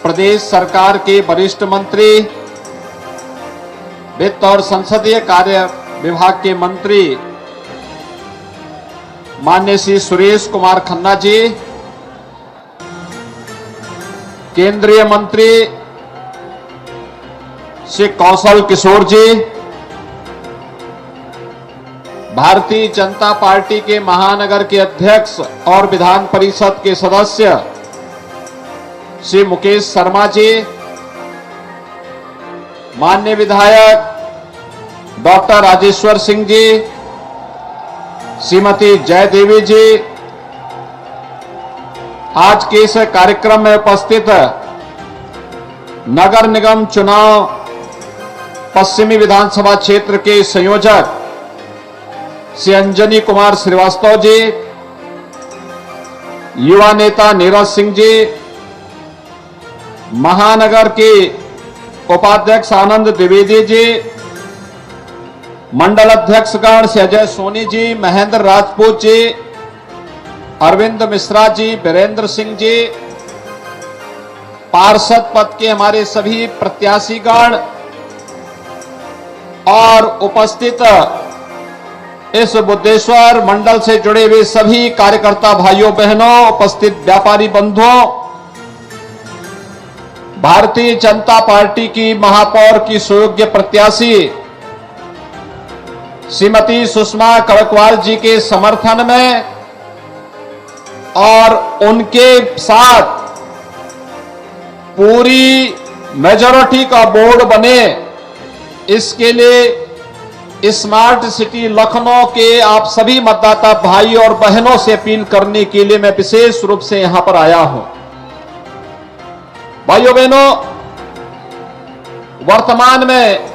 प्रदेश सरकार के वरिष्ठ मंत्री, वित्त और संसदीय कार्य विभाग के मंत्री माननीय श्री सुरेश कुमार खन्ना जी, केंद्रीय मंत्री श्री कौशल किशोर जी, भारतीय जनता पार्टी के महानगर के अध्यक्ष और विधान परिषद के सदस्य श्री मुकेश शर्मा जी, माननीय विधायक डॉक्टर राजेश्वर सिंह जी, श्रीमती जय देवी जी, आज के इस कार्यक्रम में उपस्थित नगर निगम चुनाव पश्चिमी विधानसभा क्षेत्र के संयोजक श्री अंजनी कुमार श्रीवास्तव जी, युवा नेता नीरज सिंह जी, महानगर के उपाध्यक्ष आनंद द्विवेदी जी, मंडल अध्यक्षगण श्री अजय सोनी जी, महेंद्र राजपूत जी, अरविंद मिश्रा जी, वीरेंद्र सिंह जी, पार्षद पद के हमारे सभी प्रत्याशीगण और उपस्थित इस बुद्धेश्वर मंडल से जुड़े हुए सभी कार्यकर्ता भाइयों बहनों, उपस्थित व्यापारी बंधुओं, भारतीय जनता पार्टी की महापौर की सुयोग्य प्रत्याशी श्रीमती सुषमा कड़कवाल जी के समर्थन में और उनके साथ पूरी मेजॉरिटी का बोर्ड बने, इसके लिए स्मार्ट सिटी लखनऊ के आप सभी मतदाता भाई और बहनों से अपील करने के लिए मैं विशेष रूप से यहां पर आया हूं। भाइयों बहनों, वर्तमान में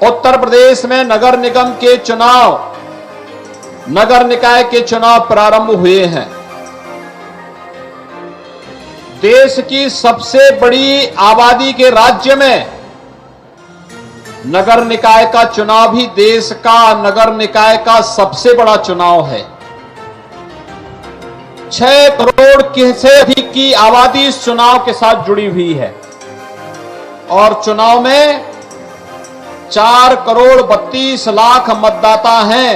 उत्तर प्रदेश में नगर निगम के चुनाव, नगर निकाय के चुनाव प्रारंभ हुए हैं। देश की सबसे बड़ी आबादी के राज्य में नगर निकाय का चुनाव भी देश का नगर निकाय का सबसे बड़ा चुनाव है। 6 करोड़ से अधिक की आबादी इस चुनाव के साथ जुड़ी हुई है और चुनाव में 4 करोड़ 32 लाख मतदाता हैं।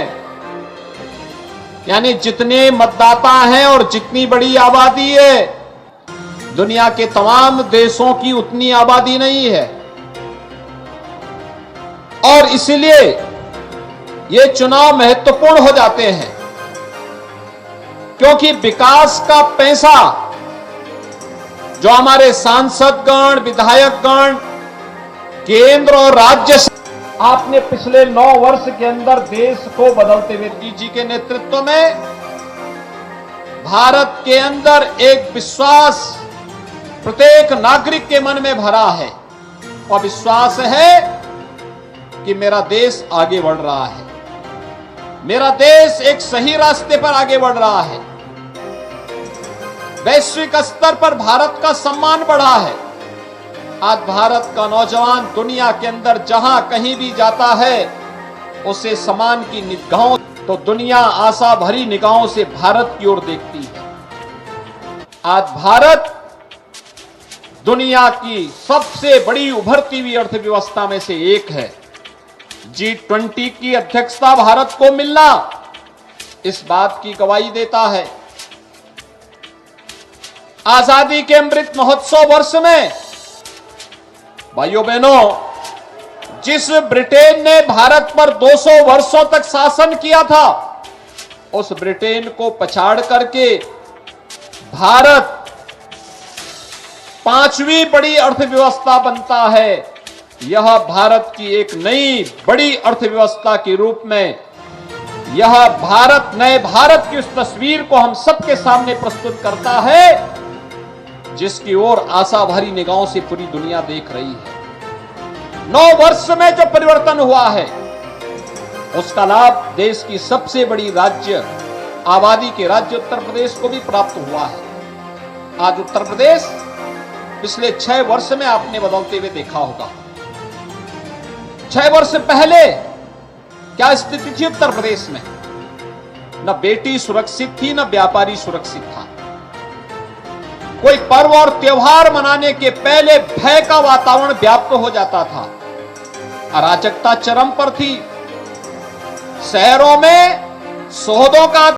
यानी जितने मतदाता हैं और जितनी बड़ी आबादी है, दुनिया के तमाम देशों की उतनी आबादी नहीं है और इसलिए ये चुनाव महत्वपूर्ण हो जाते हैं, क्योंकि विकास का पैसा जो हमारे सांसदगण, विधायकगण, केंद्र और राज्य से आपने पिछले 9 वर्ष के अंदर देश को बदलते हुए मोदी जी के नेतृत्व में भारत के अंदर एक विश्वास प्रत्येक नागरिक के मन में भरा है और विश्वास है कि मेरा देश आगे बढ़ रहा है, मेरा देश एक सही रास्ते पर आगे बढ़ रहा है, वैश्विक स्तर पर भारत का सम्मान बढ़ा है। आज भारत का नौजवान दुनिया के अंदर जहां कहीं भी जाता है, उसे सम्मान की निगाहों, तो दुनिया आशा भरी निगाहों से भारत की ओर देखती है। आज भारत दुनिया की सबसे बड़ी उभरती हुई अर्थव्यवस्था में से एक है। G20 की अध्यक्षता भारत को मिलना इस बात की गवाही देता है। आजादी के अमृत महोत्सव वर्ष में भाइयों बहनों, जिस ब्रिटेन ने भारत पर 200 वर्षों तक शासन किया था, उस ब्रिटेन को पछाड़ करके भारत 5वीं बड़ी अर्थव्यवस्था बनता है। यह भारत की एक नई बड़ी अर्थव्यवस्था के रूप में यह भारत, नए भारत की उस तस्वीर को हम सबके सामने प्रस्तुत करता है, जिसकी ओर आशा भरी निगाहों से पूरी दुनिया देख रही है। 9 वर्ष में जो परिवर्तन हुआ है, उसका लाभ देश की सबसे बड़ी राज्य, आबादी के राज्य उत्तर प्रदेश को भी प्राप्त हुआ है। आज उत्तर प्रदेश पिछले 6 वर्ष में आपने बदलते हुए देखा होगा। 6 वर्ष पहले क्या स्थिति थी उत्तर प्रदेश में? न बेटी सुरक्षित थी, न व्यापारी सुरक्षित था। कोई पर्व और त्योहार मनाने के पहले भय का वातावरण व्याप्त हो जाता था। अराजकता चरम पर थी। शहरों में सोहदों का